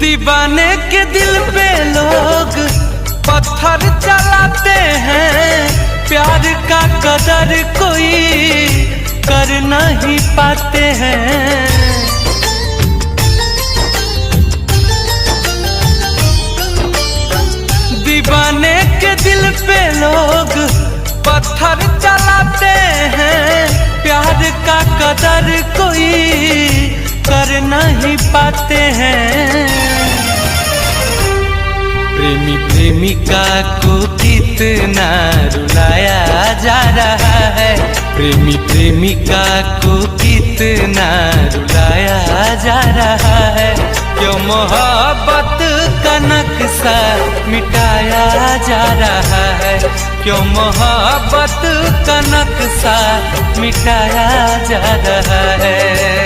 दीवाने के दिल पे लोग पत्थर चलाते हैं, प्यार का कदर कोई कर नहीं पाते हैं। दीवाने के दिल पे लोग पत्थर चलाते हैं, प्यार का कदर कोई कर नहीं पाते हैं। प्रेमी प्रेमिका को कितना रुलाया जा रहा है, प्रेमी प्रेमिका को कितना रुलाया जा रहा है। क्यों मोहब्बत का नक्शा मिटाया जा रहा है, क्यों मोहब्बत का नक्शा मिटाया जा रहा है।